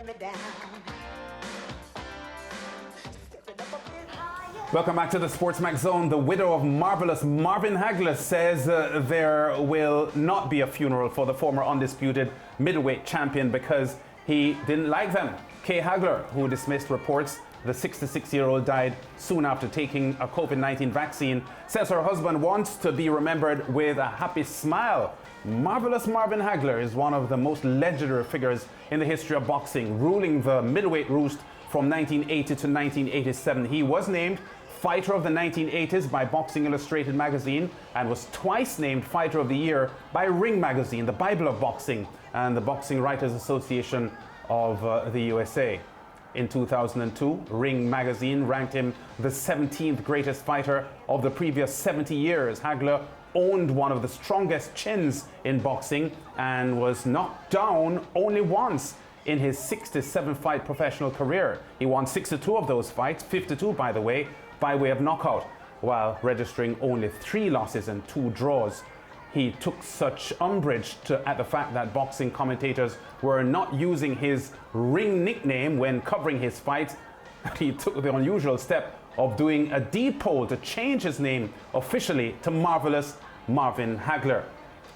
me down. Stepping up a bit higher. Welcome back to the SportsMax Zone. The widow of Marvelous Marvin Hagler says there will not be a funeral for the former undisputed middleweight champion because he didn't like them. Kay Hagler, who dismissed reports the 66-year-old died soon after taking a COVID-19 vaccine, says her husband wants to be remembered with a happy smile. Marvelous Marvin Hagler is one of the most legendary figures in the history of boxing, ruling the middleweight roost from 1980 to 1987. He was named Fighter of the 1980s by Boxing Illustrated magazine and was twice named Fighter of the Year by Ring magazine, the Bible of boxing, and the Boxing Writers Association of the USA. In 2002, Ring magazine ranked him the 17th greatest fighter of the previous 70 years. Hagler owned one of the strongest chins in boxing and was knocked down only once in his 67-fight professional career. He won 62 of those fights, 52 by the way, by way of knockout, while registering only 3 losses and 2 draws. He took such umbrage at the fact that boxing commentators were not using his ring nickname when covering his fights. He took the unusual step of doing a deed poll to change his name officially to Marvelous Marvin Hagler.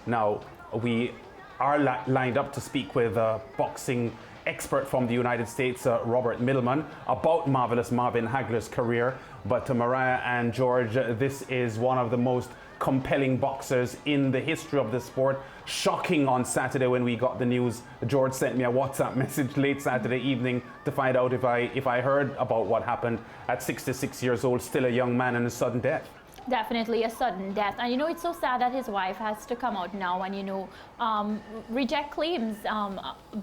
Now, we are lined up to speak with a boxing expert from the United States, Robert Middleman, about Marvelous Marvin Hagler's career. But to Mariah and George, this is one of the most compelling boxers in the history of the sport. Shocking on Saturday when we got the news. George sent me a WhatsApp message late Saturday evening to find out if I heard about what happened at 66 years old, still a young man, and a sudden death. Definitely a sudden death. And you know, it's so sad that his wife has to come out now and, you know, reject claims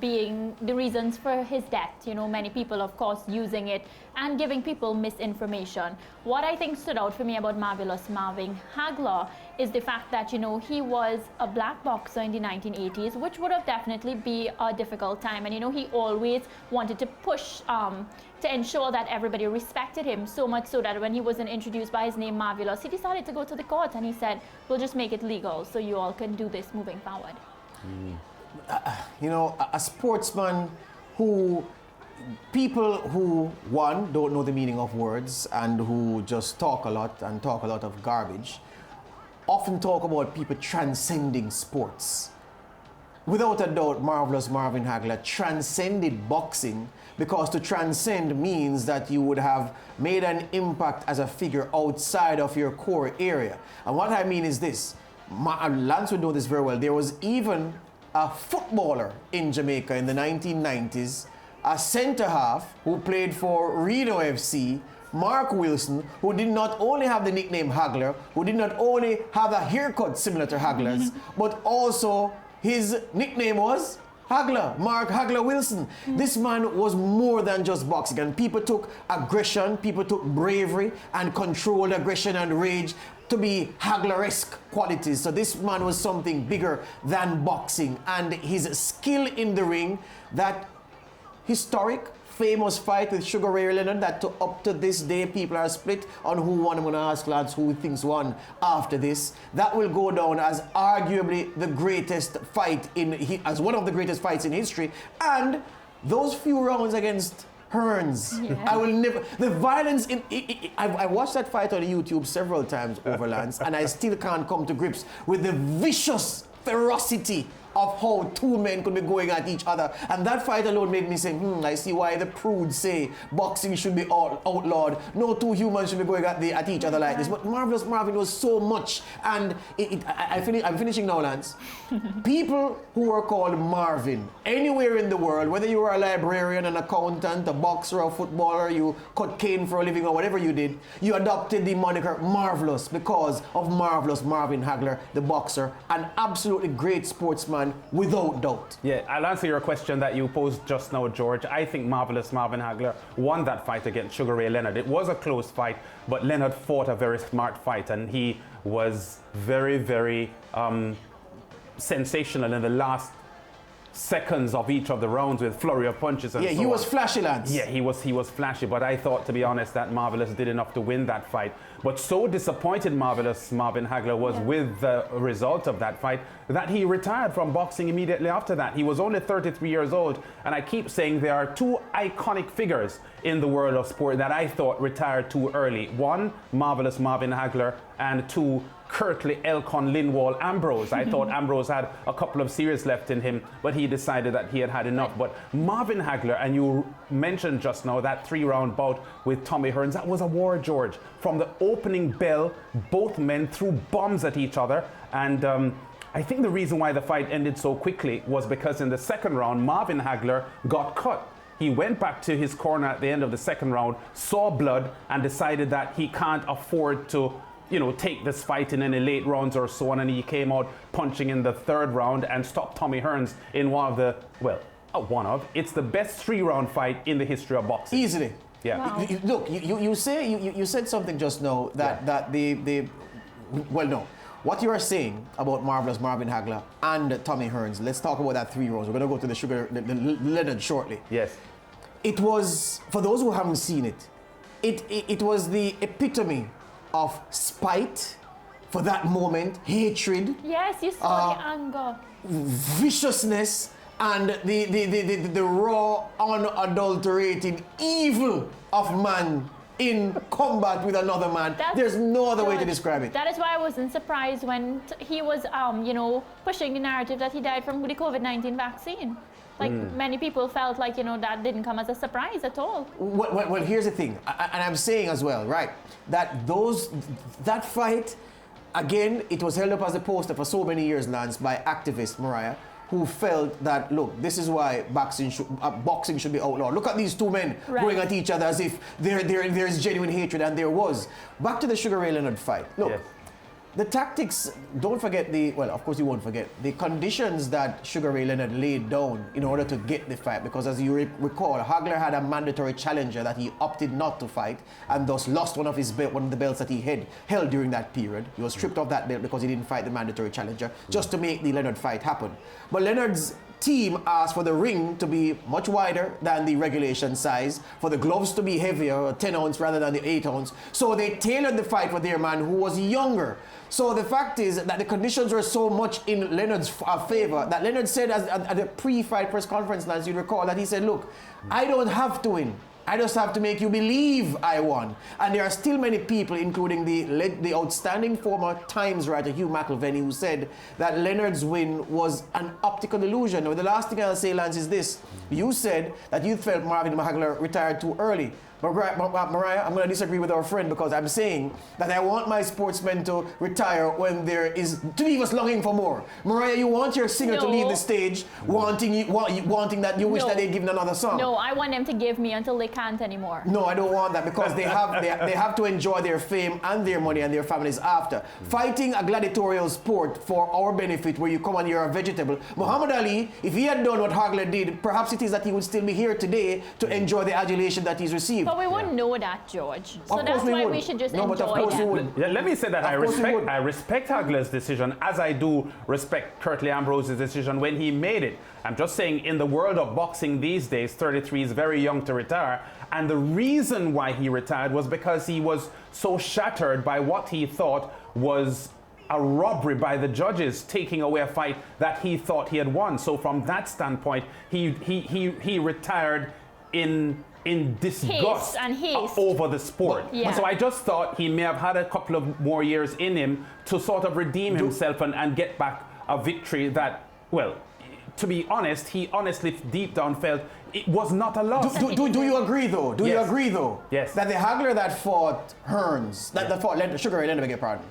being the reasons for his death. You know, many people, of course, using it and giving people misinformation. What I think stood out for me about Marvelous Marvin Hagler is the fact that, you know, he was a black boxer in the 1980s, which would have definitely be a difficult time. And, you know, he always wanted to push to ensure that everybody respected him, so much so that when he wasn't introduced by his name Marvelous, he decided to go to the court and he said, we'll just make it legal so you all can do this moving forward. You know, a sportsman who, people who, one, don't know the meaning of words and who just talk a lot and talk a lot of garbage, often talk about people transcending sports. Without a doubt, Marvelous Marvin Hagler transcended boxing, because to transcend means that you would have made an impact as a figure outside of your core area. And what I mean is this, Lance would know this very well, there was even a footballer in Jamaica in the 1990s, a centre half who played for Reno FC, Mark Wilson, who did not only have the nickname Hagler, who did not only have a haircut similar to Hagler's, but also his nickname was Hagler, Mark Hagler Wilson. This man was more than just boxing, and people took aggression, people took bravery and controlled aggression and rage to be Hagler-esque qualities. So this man was something bigger than boxing, and his skill in the ring, that historic, famous fight with Sugar Ray Leonard that up to this day people are split on who won. I'm going to ask lads who thinks won after this. That will go down as arguably the greatest fight as one of the greatest fights in history. And those few rounds against Hearns, yeah. I will never, the violence in I watched that fight on YouTube several times over Lance, and I still can't come to grips with the vicious ferocity of how 2 men could be going at each other. And that fight alone made me say, I see why the prudes say boxing should be outlawed. No 2 humans should be going at each other like this. But Marvelous Marvin was so much. And I'm finishing now, Lance. People who were called Marvin anywhere in the world, whether you were a librarian, an accountant, a boxer, a footballer, you cut cane for a living or whatever you did, you adopted the moniker Marvelous because of Marvelous Marvin Hagler, the boxer, an absolutely great sportsman, without doubt. Yeah, I'll answer your question that you posed just now, George. I think Marvelous Marvin Hagler won that fight against Sugar Ray Leonard. It was a close fight, but Leonard fought a very smart fight, and he was very, very sensational in the last seconds of each of the rounds with flurry of punches and Yeah, so he was on. flashy, Lance. Yeah, he was flashy, but I thought, to be honest, that Marvelous did enough to win that fight. But so disappointed Marvelous Marvin Hagler was with the result of that fight that he retired from boxing immediately after that. He was only 33 years old, and I keep saying there are two iconic figures in the world of sport that I thought retired too early. One, Marvelous Marvin Hagler, and two, Kirtley, Elcon, Linwall, Ambrose. I thought Ambrose had a couple of series left in him, but he decided that he had had enough. But Marvin Hagler, and you mentioned just now that 3-round bout with Tommy Hearns, that was a war, George. From the opening bell, both men threw bombs at each other, and I think the reason why the fight ended so quickly was because in the second round, Marvin Hagler got cut. He went back to his corner at the end of the second round, saw blood, and decided that he can't afford to take this fight in any late rounds or so on, and he came out punching in the third round and stopped Tommy Hearns in it's the best 3-round fight in the history of boxing. Easily. Yeah. Wow. Look, you said something just now that no. What you are saying about Marvelous Marvin Hagler and Tommy Hearns, let's talk about that 3 rounds. We're going to go to the Leonard shortly. Yes. It was, for those who haven't seen it, it was the epitome of spite for that moment, hatred, Yes, you saw the anger. viciousness, and the raw, unadulterated evil of man in combat with another man. There's no other way to describe it. That is why I wasn't surprised when he was, pushing the narrative that he died from the COVID-19 vaccine. Like many people felt like, that didn't come as a surprise at all. Well, here's the thing, and I'm saying as well, right, that fight, again, it was held up as a poster for so many years, Lance, by activist Mariah, who felt that, look, this is why boxing should be outlawed. Look at these two men going at each other as if there's genuine hatred, and there was. Back to the Sugar Ray Leonard fight. Look, yes. The tactics, don't forget of course you won't forget, the conditions that Sugar Ray Leonard laid down in order to get the fight, because as you recall, Hagler had a mandatory challenger that he opted not to fight, and thus lost one of the belts that he held during that period. He was stripped of that belt because he didn't fight the mandatory challenger, just to make the Leonard fight happen. But Leonard's team asked for the ring to be much wider than the regulation size, for the gloves to be heavier, 10 ounce rather than the 8 ounce. So they tailored the fight for their man who was younger. So the fact is that the conditions were so much in Leonard's favor that Leonard said at the pre-fight press conference, Lance, you recall, that he said, look, I don't have to win. I just have to make you believe I won. And there are still many people, including the outstanding former Times writer Hugh McIlvenney, who said that Leonard's win was an optical illusion. Now, the last thing I'll say, Lance, is this. You said that you felt Marvin Hagler retired too early. But Mariah, I'm going to disagree with our friend, because I'm saying that I want my sportsmen to retire when to leave us longing for more. Mariah, you want your singer to leave the stage wanting that you wish that they'd given another song. No, I want them to give me until they can't anymore. No, I don't want that, because they have to enjoy their fame and their money and their families after. Fighting a gladiatorial sport for our benefit, where you come and you're a vegetable. Muhammad Ali, if he had done what Hagler did, perhaps it is that he would still be here today to enjoy the adulation that he's received. But we wouldn't know that, George. So that's why we should just enjoy them. Let me say that I respect Hagler's decision, as I do respect Kirtley Ambrose's decision when he made it. I'm just saying, in the world of boxing these days, 33 is very young to retire. And the reason why he retired was because he was so shattered by what he thought was a robbery by the judges, taking away a fight that he thought he had won. So from that standpoint, he retired in disgust over the sport. Yeah. So I just thought he may have had a couple of more years in him to sort of redeem himself and get back a victory that, well, to be honest, he honestly deep down felt it was not a loss. Do you agree though? Do you agree though? Yes. That the Hagler that fought Hearns, that fought Sugar Ray Leonard, beg your pardon,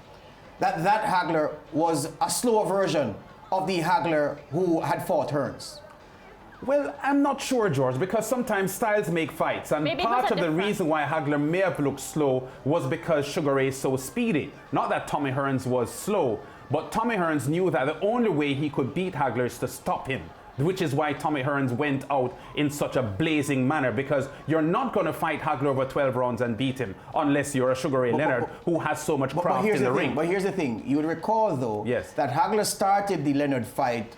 that Hagler was a slower version of the Hagler who had fought Hearns? Well, I'm not sure, George, because sometimes styles make fights, and Maybe part of the reason why Hagler may have looked slow was because Sugar Ray is so speedy. Not that Tommy Hearns was slow, but Tommy Hearns knew that the only way he could beat Hagler is to stop him, which is why Tommy Hearns went out in such a blazing manner, because you're not going to fight Hagler over 12 rounds and beat him unless you're a Sugar Ray Leonard who has so much craft in the ring. But here's the thing. You would recall, though, that Hagler started the Leonard fight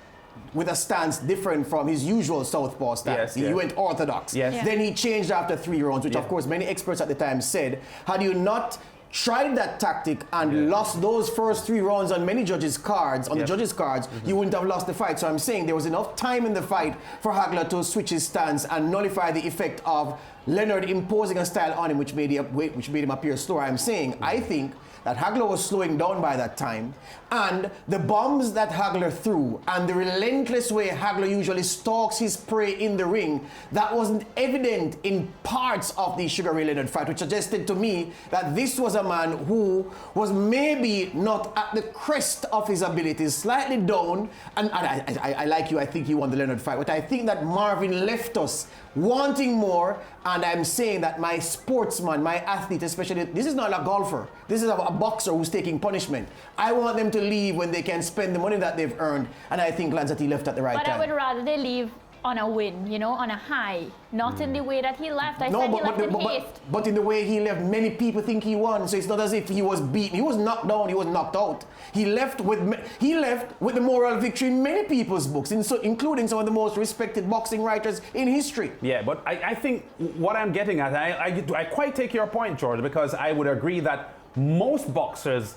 with a stance different from his usual southpaw stance. Yes, He went orthodox. Yes. Yeah. Then he changed after 3 rounds, which of course many experts at the time said, had you not tried that tactic and lost those first 3 rounds on many judges' cards, the judges' cards, you wouldn't have lost the fight. So I'm saying there was enough time in the fight for Hagler to switch his stance and nullify the effect of Leonard imposing a style on him, which made him appear slower. I'm saying, I think that Hagler was slowing down by that time, and the bombs that Hagler threw and the relentless way Hagler usually stalks his prey in the ring, that wasn't evident in parts of the Sugar Ray Leonard fight, which suggested to me that this was a man who was maybe not at the crest of his abilities, slightly down, and I like you, I think he won the Leonard fight, but I think that Marvin left us wanting more, and I'm saying that my sportsman, my athlete especially, this is not a golfer, this is a boxer who's taking punishment. I want them to leave when they can spend the money that they've earned, and I think Lansati left at the right time. But I would rather they leave on a win, you know, on a high, not in the way that he left. I said he left in haste. But in the way he left, many people think he won, so it's not as if he was beaten. He was knocked down, he was knocked out. He left with the moral victory in many people's books, including some of the most respected boxing writers in history. Yeah, but I think what I'm getting at, I quite take your point, George, because I would agree that most boxers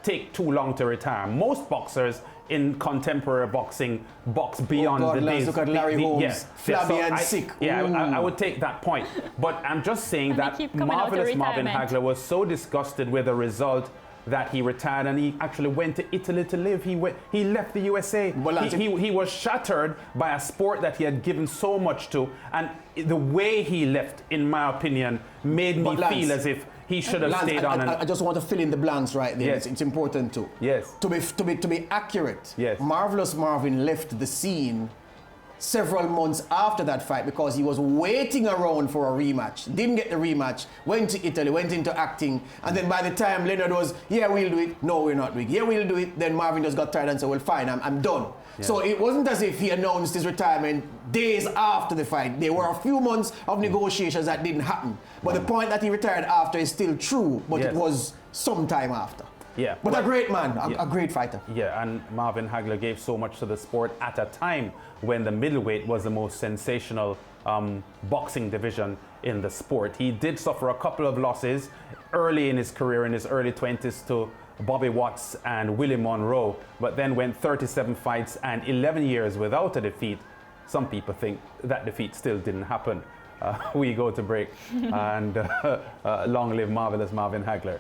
take too long to retire. Most boxers in contemporary boxing box beyond the days. Look at Larry Holmes, flabby and sick. Yeah, I would take that point. But I'm just saying that Marvelous Marvin Hagler was so disgusted with the result that he retired, and he actually went to Italy to live. He left the USA. He was shattered by a sport that he had given so much to, and the way he left, in my opinion, made me feel as if he should have stayed on. I just want to fill in the blanks right there. Yes. It's important too. Yes. To be accurate. Yes. Marvelous Marvin left the scene several months after that fight because he was waiting around for a rematch. Didn't get the rematch. Went to Italy. Went into acting. And then by the time Leonard was, yeah, we'll do it. No, we're not doing it. Yeah, we'll do it. Then Marvin just got tired and said, well, fine, I'm done. Yeah. So it wasn't as if he announced his retirement days after the fight. There were a few months of negotiations that didn't happen. But the point that he retired after is still true, but it was some time after. Yeah. But a great man, a great fighter. Yeah, and Marvin Hagler gave so much to the sport at a time when the middleweight was the most sensational boxing division in the sport. He did suffer a couple of losses early in his career, in his early 20s, to Bobby Watts and Willie Monroe, but then went 37 fights and 11 years without a defeat. Some people think that defeat still didn't happen. We go to break, and long live Marvelous Marvin Hagler.